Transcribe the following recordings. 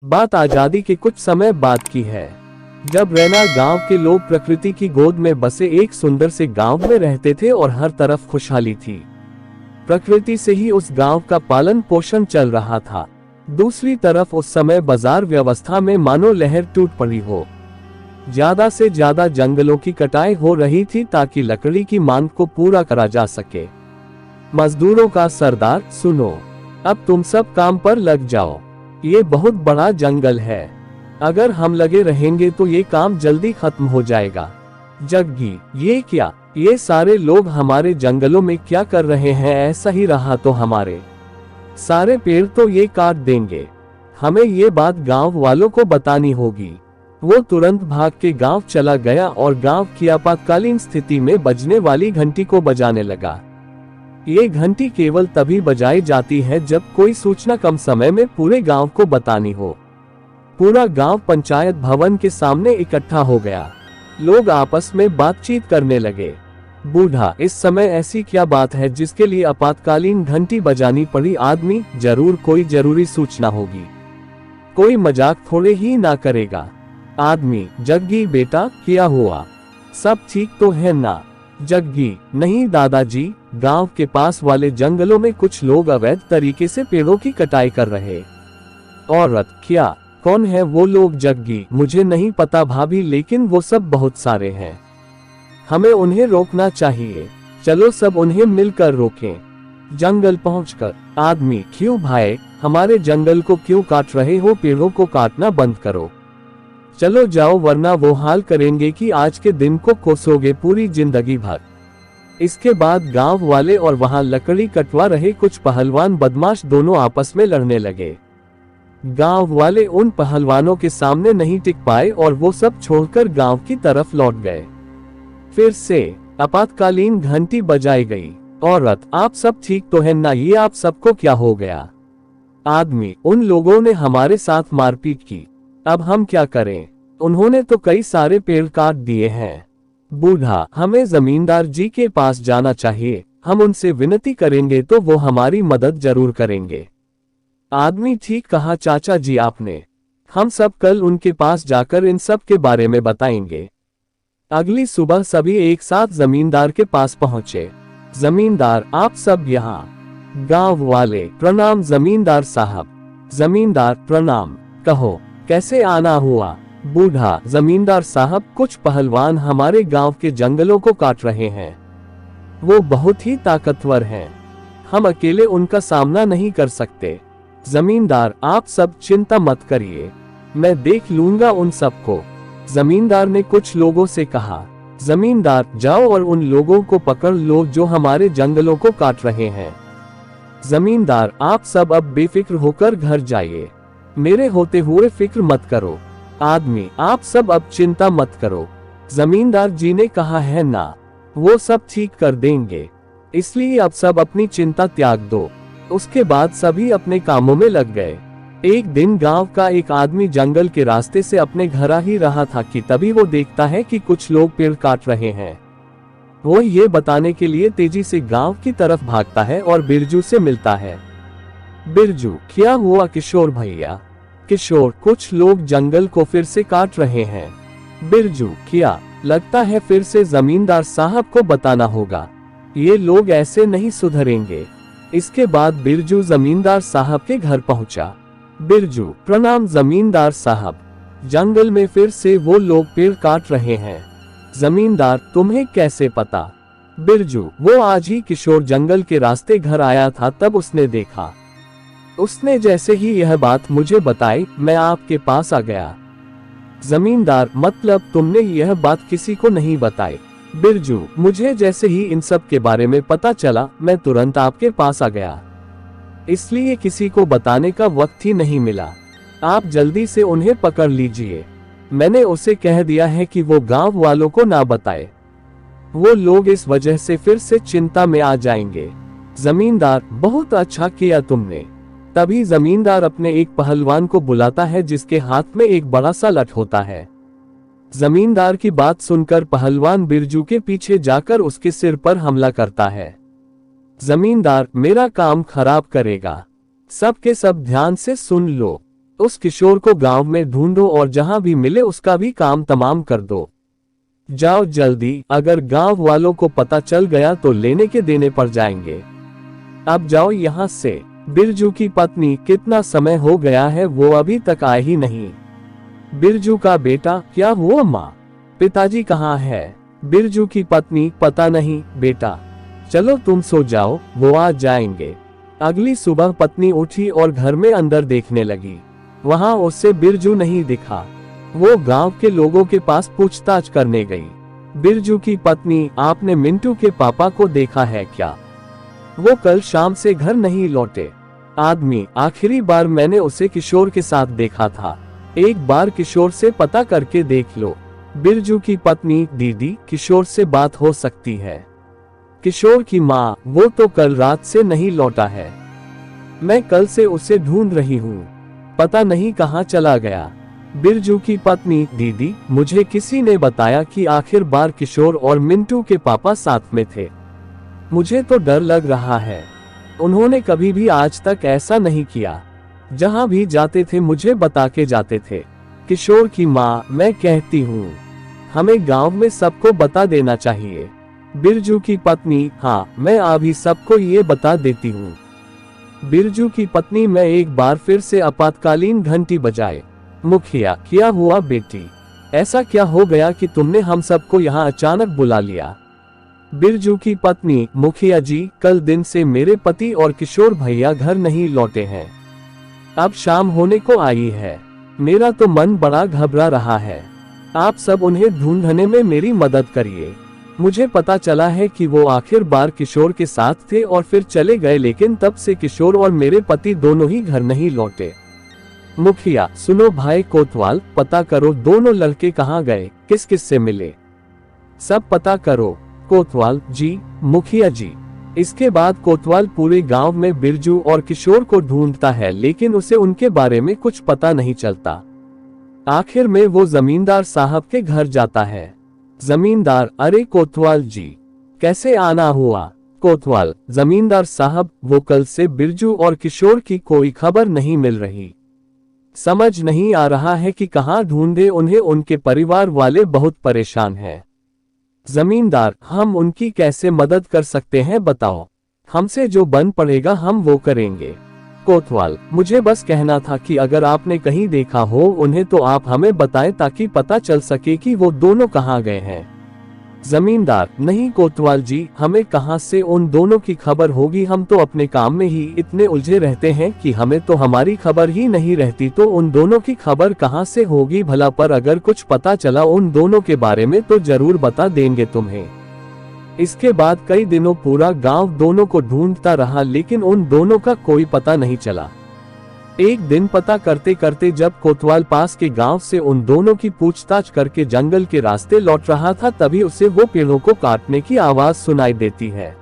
बात आजादी के कुछ समय बाद की है, जब रैना गांव के लोग प्रकृति की गोद में बसे एक सुंदर से गांव में रहते थे और हर तरफ खुशहाली थी। प्रकृति से ही उस गांव का पालन पोषण चल रहा था। दूसरी तरफ उस समय बाजार व्यवस्था में मानो लहर टूट पड़ी हो। ज्यादा से ज्यादा जंगलों की कटाई हो रही थी ताकि लकड़ी की मांग को पूरा करा जा सके। मजदूरों का सरदार, सुनो, अब तुम सब काम पर लग जाओ। ये बहुत बड़ा जंगल है, अगर हम लगे रहेंगे तो ये काम जल्दी खत्म हो जाएगा। जग्गी, ये क्या, ये सारे लोग हमारे जंगलों में क्या कर रहे हैं? ऐसा ही रहा तो हमारे सारे पेड़ तो ये काट देंगे। हमें ये बात गांव वालों को बतानी होगी। वो तुरंत भाग के गांव चला गया और गांव की आपातकालीन स्थिति में बजने वाली घंटी को बजाने लगा। ये घंटी केवल तभी बजाई जाती है जब कोई सूचना कम समय में पूरे गांव को बतानी हो। पूरा गांव पंचायत भवन के सामने इकट्ठा हो गया। लोग आपस में बातचीत करने लगे। बूढ़ा, इस समय ऐसी क्या बात है जिसके लिए आपातकालीन घंटी बजानी पड़ी? आदमी, जरूर कोई जरूरी सूचना होगी, कोई मजाक थोड़े ही ना करेगा। आदमी, जग्गी बेटा, क्या हुआ? सब ठीक तो है ना? जग्गी, नहीं दादाजी, गांव के पास वाले जंगलों में कुछ लोग अवैध तरीके से पेड़ों की कटाई कर रहे। औरत, क्या, कौन है वो लोग? जग्गी, मुझे नहीं पता भाभी, लेकिन वो सब बहुत सारे हैं, हमें उन्हें रोकना चाहिए। चलो सब उन्हें मिलकर रोकें। जंगल पहुंचकर, आदमी, क्यों भाई, हमारे जंगल को क्यों काट रहे हो? पेड़ों को काटना बंद करो। चलो जाओ, वरना वो हाल करेंगे कि आज के दिन को कोसोगे पूरी जिंदगी भर। इसके बाद गांव वाले और वहां लकड़ी कटवा रहे कुछ पहलवान बदमाश दोनों आपस में लड़ने लगे। गांव वाले उन पहलवानों के सामने नहीं टिक पाए और वो सब छोड़कर गांव की तरफ लौट गए। फिर से आपातकालीन घंटी बजाई गई। औरत, आप सब ठीक तो है ना? ये आप सबको क्या हो गया? आदमी, उन लोगों ने हमारे साथ मारपीट की, अब हम क्या करें? उन्होंने तो कई सारे पेड़ काट दिए हैं। बूढ़ा, हमें जमींदार जी के पास जाना चाहिए, हम उनसे विनती करेंगे तो वो हमारी मदद जरूर करेंगे। आदमी, ठीक कहा चाचा जी आपने, हम सब कल उनके पास जाकर इन सब के बारे में बताएंगे। अगली सुबह सभी एक साथ जमींदार के पास पहुंचे। जमींदार, आप सब यहाँ? गांव वाले, प्रणाम जमींदार साहब। जमींदार, प्रणाम, कहो कैसे आना हुआ? बूढ़ा, जमींदार साहब, कुछ पहलवान हमारे गांव के जंगलों को काट रहे हैं। वो बहुत ही ताकतवर हैं, हम अकेले उनका सामना नहीं कर सकते। जमींदार, आप सब चिंता मत करिए, मैं देख लूंगा उन सबको। जमींदार ने कुछ लोगों से कहा। जमींदार, जाओ और उन लोगों को पकड़ लो जो हमारे जंगलों को काट रहे हैं। जमींदार, आप सब अब बेफिक्र होकर घर जाइए, मेरे होते हुए फिक्र मत करो। आदमी, आप सब अब चिंता मत करो, जमींदार जी ने कहा है ना, वो सब ठीक कर देंगे, इसलिए अब सब अपनी चिंता त्याग दो। उसके बाद सभी अपने कामों में लग गए। एक दिन गांव का एक आदमी जंगल के रास्ते से अपने घर आ ही रहा था कि तभी वो देखता है कि कुछ लोग पेड़ काट रहे हैं। वो ये बताने के लिए तेजी से गांव की तरफ भागता है और बिरजू से मिलता है। बिरजू, क्या हुआ किशोर भैया? किशोर, कुछ लोग जंगल को फिर से काट रहे हैं। बिरजू, क्या, लगता है फिर से जमींदार साहब को बताना होगा, ये लोग ऐसे नहीं सुधरेंगे। इसके बाद बिरजू जमींदार साहब के घर पहुंचा। बिरजू, प्रणाम जमींदार साहब, जंगल में फिर से वो लोग पेड़ काट रहे हैं। जमींदार, तुम्हें कैसे पता? बिरजू, वो आज ही किशोर जंगल के रास्ते घर आया था, तब उसने देखा। उसने जैसे ही यह बात मुझे बताई, मैं आपके पास आ गया। जमींदार, मतलब तुमने यह बात किसी को नहीं बताई? बिरजू, मुझे जैसे ही इन सब के बारे में पता चला, मैं तुरंत आपके पास आ गया, इसलिए किसी को बताने का वक्त ही नहीं मिला। आप जल्दी से उन्हें पकड़ लीजिए, मैंने उसे कह दिया है कि वो गांव वालों को ना बताए, वो लोग इस वजह से फिर से चिंता में आ जाएंगे। जमींदार, बहुत अच्छा किया तुमने। तभी जमींदार अपने एक पहलवान को बुलाता है जिसके हाथ में एक बड़ा सा लठ होता है। जमींदार की बात सुनकर पहलवान बिरजू के पीछे जाकर उसके सिर पर हमला करता है। जमींदार, मेरा काम खराब करेगा, सब के सब ध्यान से सुन लो। उस किशोर को गांव में ढूंढो और जहां भी मिले उसका भी काम तमाम कर दो। जाओ जल्दी, अगर गांव वालों को पता चल गया तो लेने के देने पड़ जाएंगे। अब जाओ यहाँ से। बिरजू की पत्नी, कितना समय हो गया है, वो अभी तक आए ही नहीं। बिरजू का बेटा, क्या हुआ माँ? पिताजी कहाँ है? बिरजू की पत्नी, पता नहीं बेटा, चलो तुम सो जाओ, वो आ जाएंगे। अगली सुबह पत्नी उठी और घर में अंदर देखने लगी। वहां उससे बिरजू नहीं दिखा। वो गांव के लोगों के पास पूछताछ करने गई। बिरजू की पत्नी, आपने मिंटू के पापा को देखा है क्या? वो कल शाम से घर नहीं लौटे। आदमी, आखिरी बार मैंने उसे किशोर के साथ देखा था। एक बार किशोर से पता करके देख लो। बिरजू की पत्नी, दीदी, किशोर से बात हो सकती है? किशोर की माँ, वो तो कल रात से नहीं लौटा है। मैं कल से उसे ढूंढ रही हूँ, पता नहीं कहाँ चला गया। बिरजू की पत्नी, दीदी, मुझे किसी ने बताया कि आखिर बार किशोर और मिंटू के पापा साथ में थे। मुझे तो डर लग रहा है। उन्होंने कभी भी आज तक ऐसा नहीं किया। जहां भी जाते थे मुझे बता के जाते थे। किशोर की माँ, मैं कहती हूँ हमें गांव में सबको बता देना चाहिए। बिरजू की पत्नी, हाँ, मैं अभी सबको ये बता देती हूँ। बिरजू की पत्नी, मैं एक बार फिर से आपातकालीन घंटी बजाए। मुखिया, क्या हुआ बेटी? ऐसा क्या हो गया कि तुमने हम सबको यहाँ अचानक बुला लिया? बिरजू की पत्नी, मुखिया जी, कल दिन से मेरे पति और किशोर भैया घर नहीं लौटे हैं। अब शाम होने को आई है। मेरा तो मन बड़ा घबरा रहा है। आप सब उन्हें ढूंढने में मेरी मदद करिए। मुझे पता चला है कि वो आखिर बार किशोर के साथ थे और फिर चले गए, लेकिन तब से किशोर और मेरे पति दोनों ही घर नहीं लौटे। मुखिया, सुनो भाई कोतवाल, पता करो दोनों लड़के कहाँ गए, किस किस से मिले, सब पता करो। कोतवाल जी, मुखिया जी। इसके बाद कोतवाल पूरे गांव में बिरजू और किशोर को ढूंढता है, लेकिन उसे उनके बारे में कुछ पता नहीं चलता। आखिर में वो जमींदार साहब के घर जाता है। जमींदार, अरे कोतवाल जी, कैसे आना हुआ? कोतवाल, जमींदार साहब, वो कल से बिरजू और किशोर की कोई खबर नहीं मिल रही। समझ नहीं आ रहा है कि कहाँ ढूंढे उन्हें। उनके परिवार वाले बहुत परेशान हैं। जमींदार, हम उनकी कैसे मदद कर सकते हैं बताओ? हमसे जो बन पड़ेगा हम वो करेंगे। कोतवाल, मुझे बस कहना था कि अगर आपने कहीं देखा हो उन्हें तो आप हमें बताएं ताकि पता चल सके कि वो दोनों कहाँ गए हैं। जमींदार, नहीं कोतवाल जी, हमें कहां से उन दोनों की खबर होगी, हम तो अपने काम में ही इतने उलझे रहते हैं कि हमें तो हमारी खबर ही नहीं रहती, तो उन दोनों की खबर कहां से होगी भला? पर अगर कुछ पता चला उन दोनों के बारे में तो जरूर बता देंगे तुम्हें। इसके बाद कई दिनों पूरा गांव दोनों को ढूंढता रहा, लेकिन उन दोनों का कोई पता नहीं चला। एक दिन पता करते करते जब कोतवाल पास के गांव से उन दोनों की पूछताछ करके जंगल के रास्ते लौट रहा था, तभी उसे वो पेड़ों को काटने की आवाज सुनाई देती है।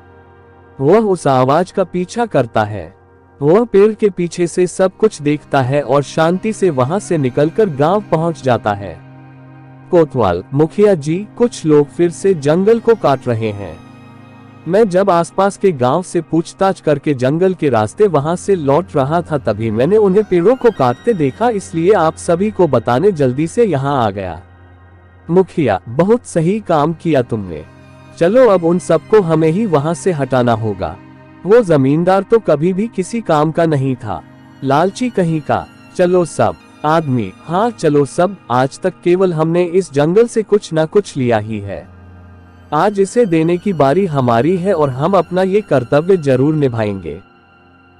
वह उस आवाज का पीछा करता है। वह पेड़ के पीछे से सब कुछ देखता है और शांति से वहां से निकलकर गांव पहुंच जाता है। कोतवाल, मुखिया जी, कुछ लोग फिर से जंगल को काट रहे हैं। मैं जब आसपास के गांव से पूछताछ करके जंगल के रास्ते वहां से लौट रहा था, तभी मैंने उन्हें पेड़ों को काटते देखा, इसलिए आप सभी को बताने जल्दी से यहां आ गया। मुखिया, बहुत सही काम किया तुमने। चलो अब उन सबको हमें ही वहां से हटाना होगा। वो जमींदार तो कभी भी किसी काम का नहीं था, लालची कहीं का। चलो सब आदमी, हाँ चलो सब, आज तक केवल हमने इस जंगल से कुछ ना कुछ लिया ही है। आज इसे देने की बारी हमारी है और हम अपना ये कर्तव्य जरूर निभाएंगे।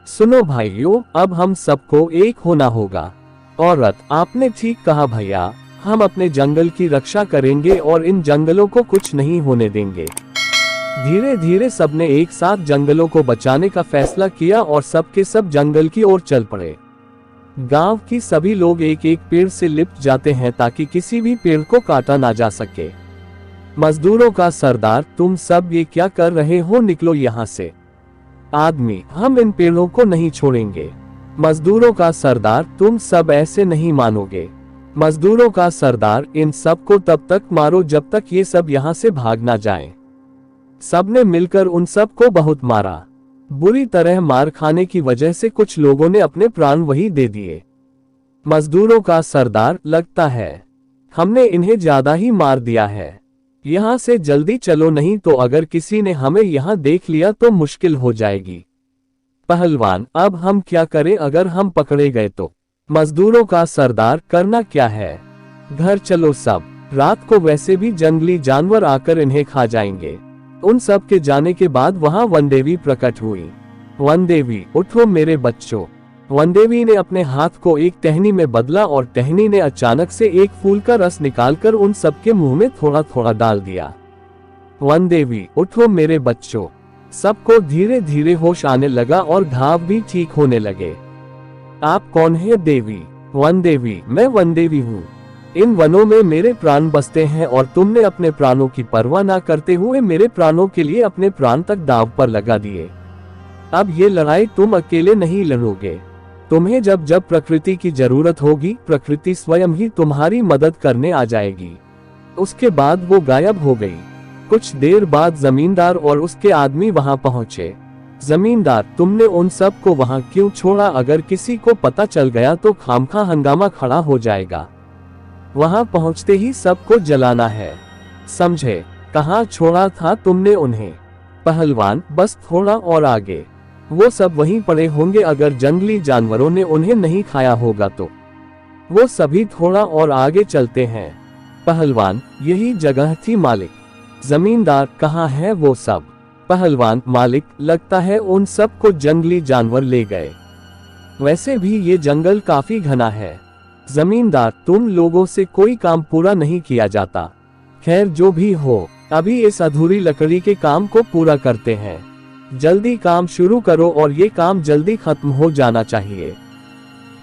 सुनो भाइयों, अब हम सबको एक होना होगा। औरत, आपने ठीक कहा भैया, हम अपने जंगल की रक्षा करेंगे और इन जंगलों को कुछ नहीं होने देंगे। धीरे धीरे सबने एक साथ जंगलों को बचाने का फैसला किया और सबके सब जंगल की ओर चल पड़े। गांव की सभी लोग एक एक पेड़ से लिपट जाते हैं ताकि किसी भी पेड़ को काटा ना जा सके। मजदूरों का सरदार, तुम सब ये क्या कर रहे हो, निकलो यहाँ से। आदमी, हम इन पेड़ों को नहीं छोड़ेंगे। मजदूरों का सरदार, तुम सब ऐसे नहीं मानोगे। मजदूरों का सरदार, इन सब को तब तक मारो जब तक ये सब यहाँ से भाग ना जाएं। सबने मिलकर उन सब को बहुत मारा। बुरी तरह मार खाने की वजह से कुछ लोगों ने अपने प्राण वही दे दिए। मजदूरों का सरदार, लगता है हमने इन्हें ज्यादा ही मार दिया है। यहाँ से जल्दी चलो, नहीं तो अगर किसी ने हमें यहाँ देख लिया तो मुश्किल हो जाएगी। पहलवान, अब हम क्या करें अगर हम पकड़े गए तो? मजदूरों का सरदार, करना क्या है, घर चलो सब, रात को वैसे भी जंगली जानवर आकर इन्हें खा जाएंगे। उन सब के जाने के बाद वहां वनदेवी प्रकट हुई। वनदेवी, उठो मेरे बच्चों। वनदेवी ने अपने हाथ को एक टहनी में बदला और टहनी ने अचानक से एक फूल का रस निकालकर उन सबके मुंह में थोड़ा थोड़ा डाल दिया। वनदेवी, उठो मेरे बच्चों। सबको धीरे धीरे होश आने लगा और घाव भी ठीक होने लगे। आप कौन है देवी? वनदेवी, मैं वनदेवी हूँ। इन वनों में मेरे प्राण बसते हैं और तुमने अपने प्राणों की परवाह न करते हुए मेरे प्राणों के लिए अपने प्राण तक दांव पर लगा दिए। अब ये लड़ाई तुम अकेले नहीं लड़ोगे। तुम्हें जब जब प्रकृति की जरूरत होगी, प्रकृति स्वयं ही तुम्हारी मदद करने आ जाएगी। उसके बाद वो गायब हो गई। कुछ देर बाद जमींदार और उसके आदमी वहां पहुंचे। जमींदार, तुमने उन सब को वहां क्यों छोड़ा? अगर किसी को पता चल गया तो खामखा हंगामा खड़ा हो जाएगा। वहां पहुंचते ही सबको जलाना है, समझे? कहाँ छोड़ा था तुमने उन्हें? पहलवान, बस थोड़ा और आगे, वो सब वहीं पड़े होंगे। अगर जंगली जानवरों ने उन्हें नहीं खाया होगा तो वो सभी थोड़ा और आगे चलते हैं। पहलवान, यही जगह थी मालिक। जमींदार, कहाँ है वो सब? पहलवान, मालिक, लगता है उन सब को जंगली जानवर ले गए। वैसे भी ये जंगल काफी घना है। जमींदार, तुम लोगों से कोई काम पूरा नहीं किया जाता। खैर जो भी हो, अभी इस अधूरी लकड़ी के काम को पूरा करते हैं। जल्दी काम शुरू करो और ये काम जल्दी खत्म हो जाना चाहिए।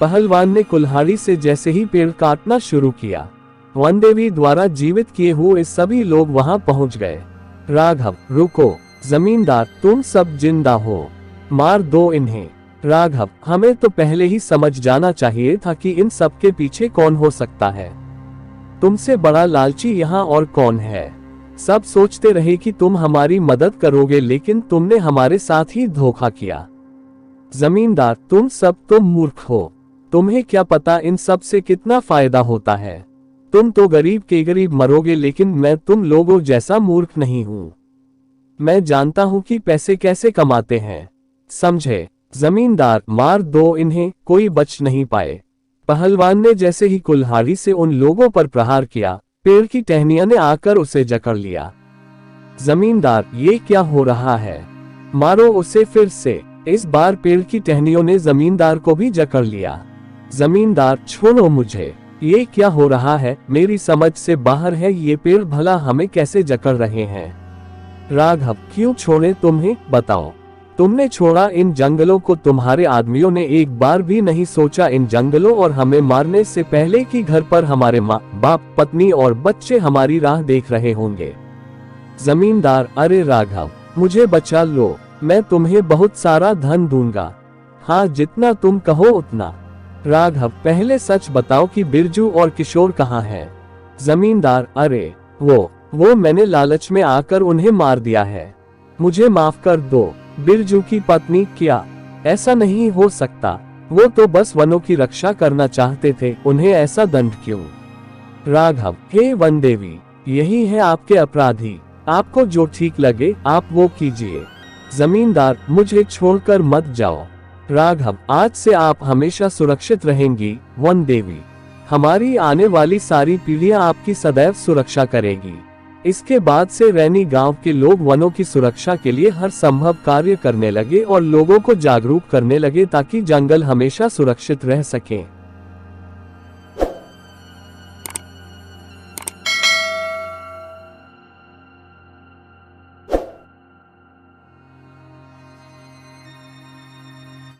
पहलवान ने कुल्हाड़ी से जैसे ही पेड़ काटना शुरू किया, वनदेवी द्वारा जीवित किए हुए सभी लोग वहां पहुंच गए। राघव, रुको। जमींदार, तुम सब जिंदा हो, मार दो इन्हें। राघव, हमें तो पहले ही समझ जाना चाहिए था कि इन सब के पीछे कौन हो सकता है। तुमसे बड़ा लालची यहाँ और कौन है? सब सोचते रहे कि तुम हमारी मदद करोगे, लेकिन तुमने हमारे साथ ही धोखा किया। जमींदार, तुम सब तो मूर्ख हो। तुम्हें क्या पता इन सब से कितना फायदा होता है। तुम तो गरीब के गरीब मरोगे, लेकिन मैं तुम लोगों जैसा मूर्ख नहीं हूँ। मैं जानता हूँ कि पैसे कैसे कमाते हैं, समझे? जमींदार, मार दो इन्हें, कोई बच नहीं पाए। पहलवान ने जैसे ही कुल्हाड़ी से उन लोगों पर प्रहार किया, पेड़ की टहनियां ने आकर उसे जकड़ लिया। जमींदार, ये क्या हो रहा है? मारो उसे फिर से। इस बार पेड़ की टहनियों ने जमींदार को भी जकड़ लिया। जमींदार, छोड़ो मुझे, ये क्या हो रहा है? मेरी समझ से बाहर है, ये पेड़ भला हमें कैसे जकड़ रहे हैं? राघव, क्यों छोड़े तुम्हें, बताओ। तुमने छोड़ा इन जंगलों को, तुम्हारे आदमियों ने एक बार भी नहीं सोचा इन जंगलों और हमें मारने से पहले कि घर पर हमारे माँ बाप, पत्नी और बच्चे हमारी राह देख रहे होंगे। जमींदार, अरे राघव, मुझे बचा लो, मैं तुम्हें बहुत सारा धन दूंगा। हाँ, जितना तुम कहो उतना। राघव, पहले सच बताओ कि बिरजू और किशोर कहाँ हैं? जमींदार, अरे वो मैंने लालच में आकर उन्हें मार दिया है, मुझे माफ कर दो। बिरजू की पत्नी, क्या ऐसा नहीं हो सकता? वो तो बस वनों की रक्षा करना चाहते थे, उन्हें ऐसा दंड क्यों? राघव, हे वनदेवी, यही है आपके अपराधी, आपको जो ठीक लगे आप वो कीजिए। जमींदार, मुझे छोड़कर मत जाओ। राघव, आज से आप हमेशा सुरक्षित रहेंगी। वनदेवी, हमारी आने वाली सारी पीढ़ियां आपकी सदैव सुरक्षा करेगी। इसके बाद से रैनी गांव के लोग वनों की सुरक्षा के लिए हर संभव कार्य करने लगे और लोगों को जागरूक करने लगे ताकि जंगल हमेशा सुरक्षित रह सके।